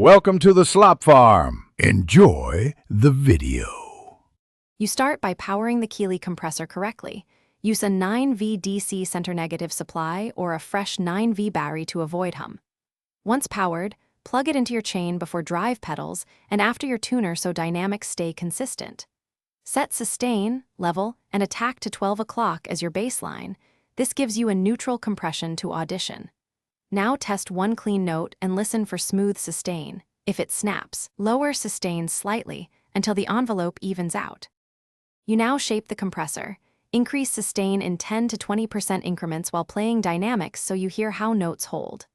Welcome to the Slop Farm. Enjoy the video. You start by powering the Keeley compressor correctly. Use a 9V DC center negative supply or a fresh 9V battery to avoid hum. Once powered, plug it into your chain before drive pedals and after your tuner so dynamics stay consistent. Set sustain, level, and attack to 12 o'clock as your baseline. This gives you a neutral compression to audition. Now test one clean note and listen for smooth sustain. If it snaps, lower sustain slightly until the envelope evens out. You now shape the compressor. Increase sustain in 10 to 20% increments while playing dynamics so you hear how notes hold.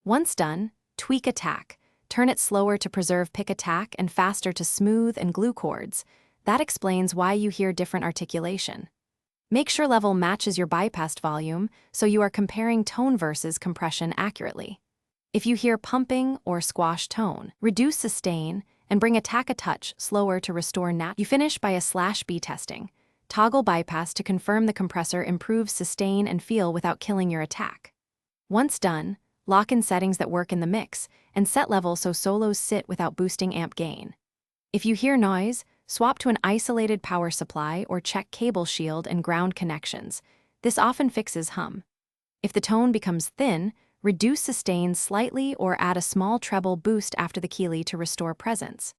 Once done, tweak attack. Turn it slower to preserve pick attack and faster to smooth and glue chords. That explains why you hear different articulation. Make sure level matches your bypassed volume so you are comparing tone versus compression accurately. If you hear pumping or squash tone, reduce sustain and bring attack a touch slower to restore You finish by a /B testing. Toggle bypass to confirm the compressor improves sustain and feel without killing your attack. Once done, lock in settings that work in the mix and set level so solos sit without boosting amp gain. If you hear noise, swap to an isolated power supply or check cable shield and ground connections. This often fixes hum. If the tone becomes thin, reduce sustain slightly or add a small treble boost after the Keeley to restore presence.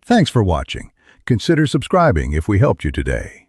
Thanks for watching. Consider subscribing if we helped you today.